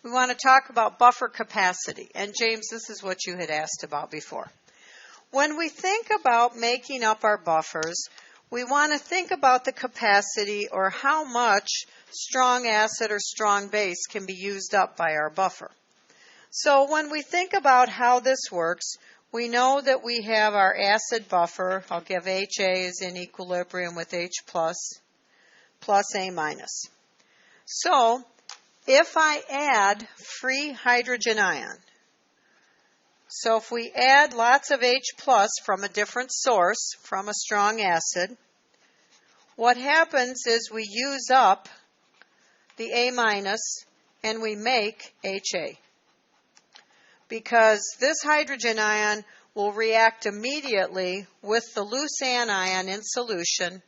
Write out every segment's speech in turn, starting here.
we want to talk about buffer capacity. And James, this is what you had asked about before. When we think about making up our buffers, we want to think about the capacity or how much strong acid or strong base can be used up by our buffer. So when we think about how this works, we know that we have our acid buffer. I'll give HA is in equilibrium with H plus A minus. So if I add free hydrogen ion, so if we add lots of H plus from a different source, from a strong acid, what happens is we use up the A minus and we make HA. Because this hydrogen ion will react immediately with the loose anion in solution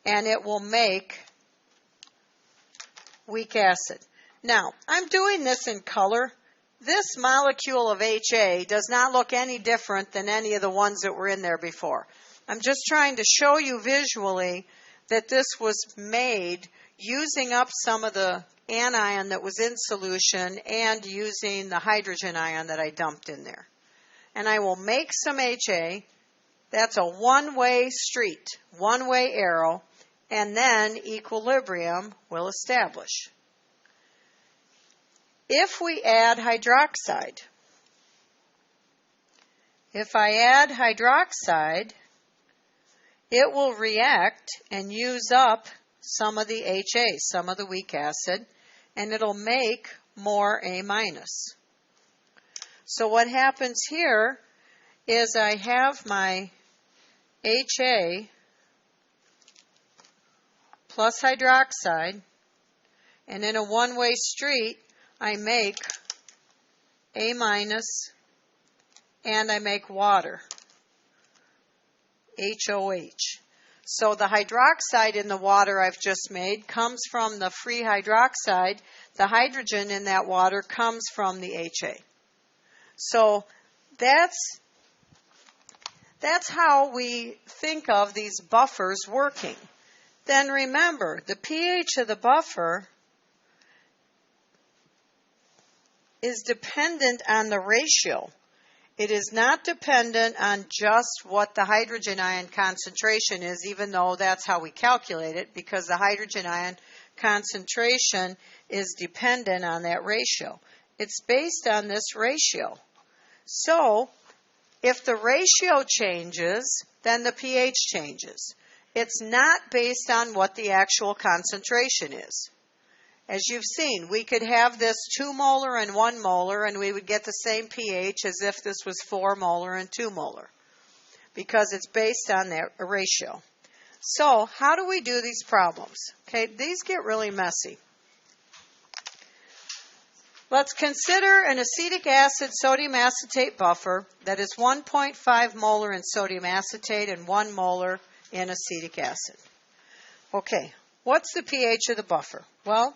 and it will make weak acid. Now, I'm doing this in color. This molecule of HA does not look any different than any of the ones that were in there before. I'm just trying to show you visually that this was made using up some of the anion that was in solution and using the hydrogen ion that I dumped in there. And I will make some HA. That's a one-way street, one-way arrow, and then equilibrium will establish. If we add hydroxide, it will react and use up some of the HA, some of the weak acid, and it'll make more A minus. So what happens here is I have my HA plus hydroxide, and in a one-way street, I make A minus and I make water, HOH. So the hydroxide in the water I've just made comes from the free hydroxide. The hydrogen in that water comes from the HA. So that's how we think of these buffers working. Then remember, the pH of the buffer is dependent on the ratio. It is not dependent on just what the hydrogen ion concentration is, even though that's how we calculate it, because the hydrogen ion concentration is dependent on that ratio. It's based on this ratio. So, if the ratio changes, then the pH changes. It's not based on what the actual concentration is. As you've seen, we could have this 2 molar and 1 molar, and we would get the same pH as if this was 4 molar and 2 molar, because it's based on that ratio. So, how do we do these problems? Okay, these get really messy. Let's consider an acetic acid sodium acetate buffer that is 1.5 molar in sodium acetate and 1 molar in acetic acid. Okay, what's the pH of the buffer? Well,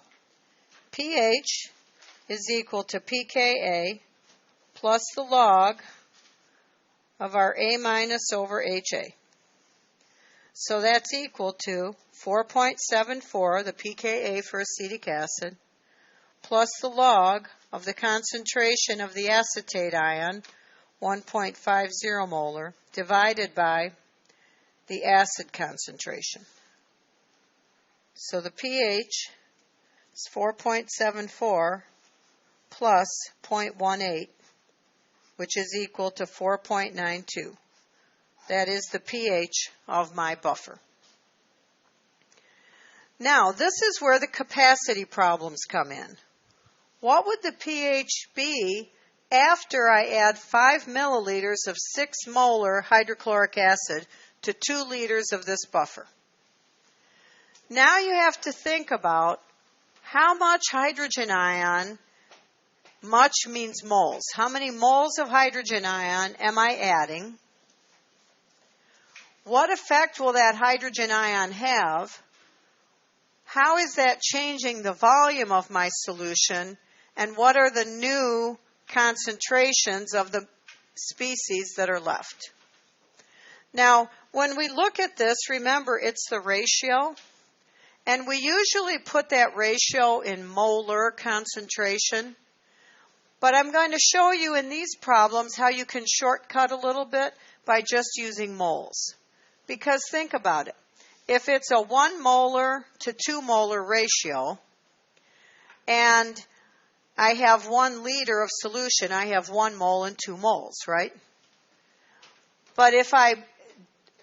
pH is equal to pKa plus the log of our A minus over HA. So that's equal to 4.74, the pKa for acetic acid, plus the log of the concentration of the acetate ion, 1.50 molar, divided by the acid concentration. So the pH is 4.74 plus 0.18, which is equal to 4.92. That is the pH of my buffer. Now, this is where the capacity problems come in. What would the pH be after I add 5 milliliters of 6 molar hydrochloric acid to 2 liters of this buffer? Now you have to think about how much hydrogen ion, much means moles. How many moles of hydrogen ion am I adding? What effect will that hydrogen ion have? How is that changing the volume of my solution? And what are the new concentrations of the species that are left? Now, when we look at this, remember it's the ratio. And we usually put that ratio in molar concentration. But I'm going to show you in these problems how you can shortcut a little bit by just using moles. Because think about it. If it's a 1 molar to 2 molar ratio, and I have 1 liter of solution, I have 1 mole and 2 moles, right? But if I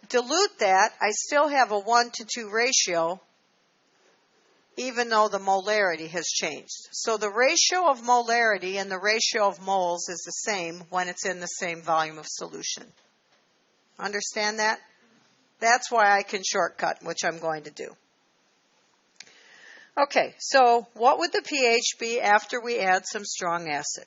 dilute that, I still have a 1 to 2 ratio, even though the molarity has changed. So the ratio of molarity and the ratio of moles is the same when it's in the same volume of solution. Understand that? That's why I can shortcut, which I'm going to do. Okay, so what would the pH be after we add some strong acid?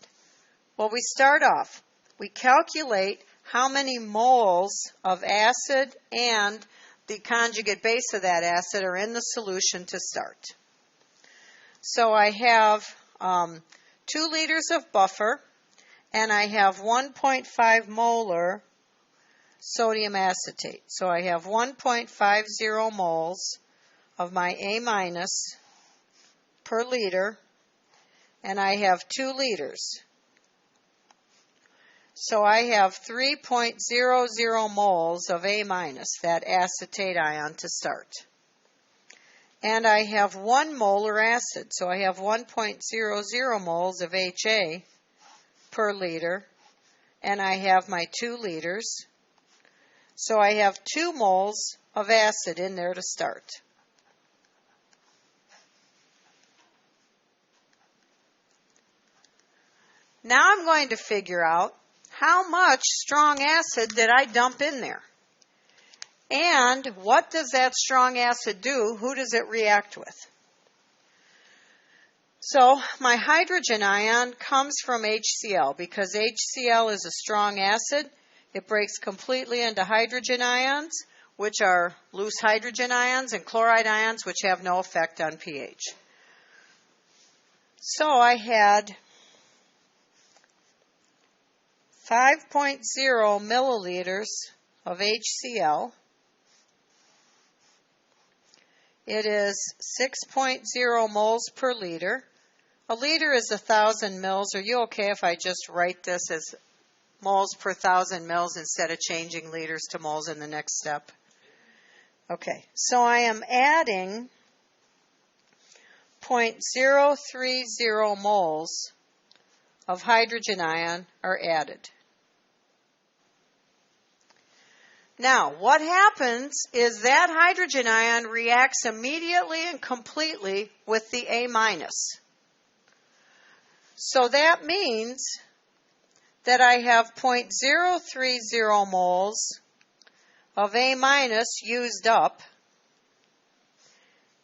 Well, we start off. We calculate how many moles of acid and the conjugate base of that acid are in the solution to start. So I have 2 liters of buffer, and I have 1.5 molar sodium acetate. So I have 1.50 moles of my A minus per liter, and I have 2 liters. So I have 3.00 moles of A minus, that acetate ion, to start. And I have 1 molar acid, so I have 1.00 moles of HA per liter, and I have my 2 liters. So I have 2 moles of acid in there to start. Now I'm going to figure out how much strong acid did I dump in there. And what does that strong acid do? Who does it react with? So my hydrogen ion comes from HCl because HCl is a strong acid. It breaks completely into hydrogen ions, which are loose hydrogen ions, and chloride ions, which have no effect on pH. So I had 5.0 milliliters of HCl. It is 6.0 moles per liter. A liter is 1,000 mils. Are you okay if I just write this as moles per 1,000 mils instead of changing liters to moles in the next step? Okay, so I am adding 0.030 moles of hydrogen ion are added. Now, what happens is that hydrogen ion reacts immediately and completely with the A minus. So that means that I have 0.030 moles of A minus used up,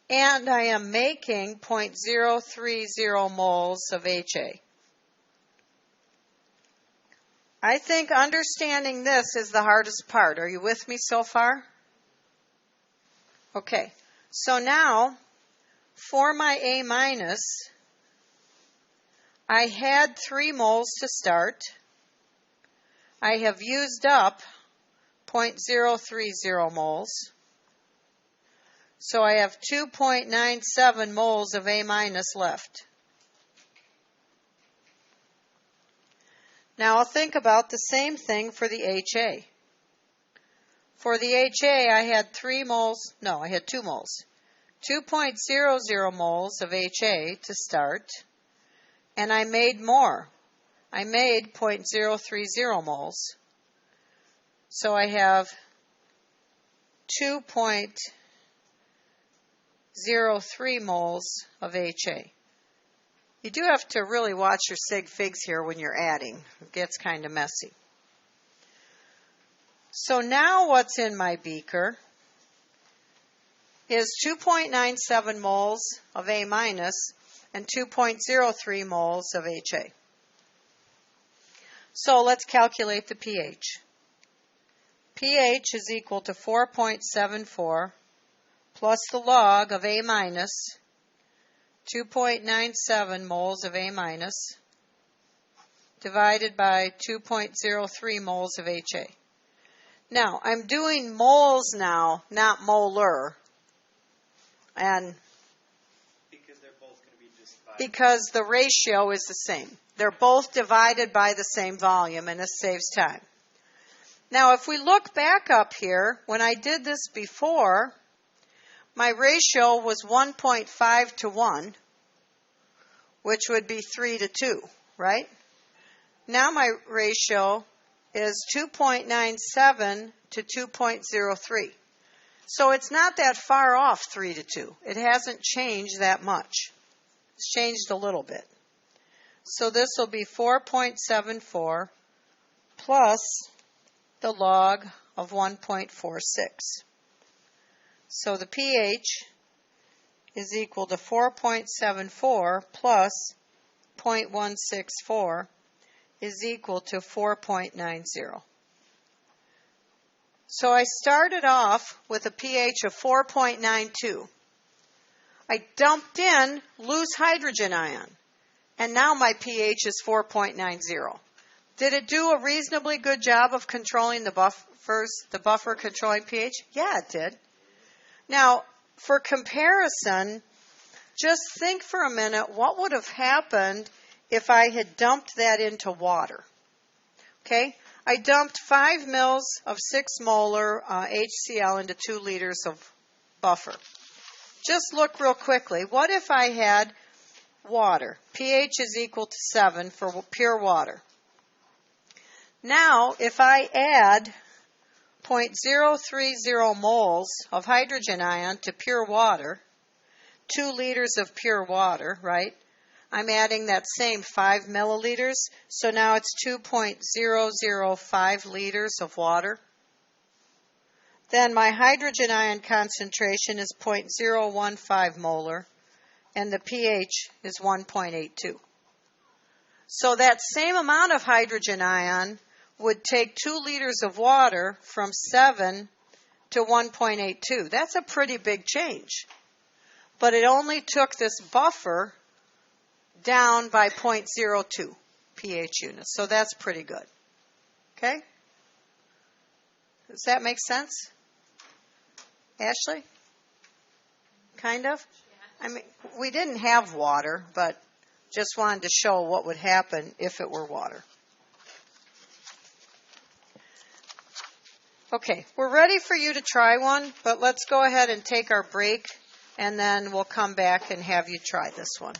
and I am making 0.030 moles of HA. I think understanding this is the hardest part. Are you with me so far? Okay, so now for my A minus, I had 3 moles to start. I have used up 0.030 moles. So I have 2.97 moles of A minus left. Now I'll think about the same thing for the HA. For the HA, I had 2 moles. 2.00 moles of HA to start, and I made more. I made 0.030 moles. So I have 2.03 moles of HA. You do have to really watch your sig figs here when you're adding. It gets kind of messy. So now what's in my beaker is 2.97 moles of A minus and 2.03 moles of HA. So let's calculate the pH. pH is equal to 4.74 plus the log of A minus, 2.97 moles of A minus, divided by 2.03 moles of HA. Now, I'm doing moles now, not molar. And because they're both going to be just because the ratio is the same. They're both divided by the same volume, and this saves time. Now, if we look back up here, when I did this before, my ratio was 1.5 to 1, which would be 3 to 2, right? Now my ratio is 2.97 to 2.03. So it's not that far off 3 to 2. It hasn't changed that much. It's changed a little bit. So this will be 4.74 plus the log of 1.46. So the pH is equal to 4.74 plus 0.164 is equal to 4.90. So I started off with a pH of 4.92. I dumped in loose hydrogen ion, and now my pH is 4.90. Did it do a reasonably good job of controlling the buffer controlling pH? Yeah, it did. Now, for comparison, just think for a minute what would have happened if I had dumped that into water. Okay? I dumped 5 mils of 6 molar HCl into 2 liters of buffer. Just look real quickly. What if I had water? pH is equal to 7 for pure water. Now, if I add 0.030 moles of hydrogen ion to pure water, 2 liters of pure water, right? I'm adding that same 5 milliliters, so now it's 2.005 liters of water. Then my hydrogen ion concentration is 0.015 molar, and the pH is 1.82. So that same amount of hydrogen ion would take 2 liters of water from 7 to 1.82. That's a pretty big change. But it only took this buffer down by 0.02 pH units. So that's pretty good. Okay? Does that make sense? Ashley? Kind of? Yeah. I mean, we didn't have water, but just wanted to show what would happen if it were water. Okay, we're ready for you to try one, but let's go ahead and take our break, and then we'll come back and have you try this one.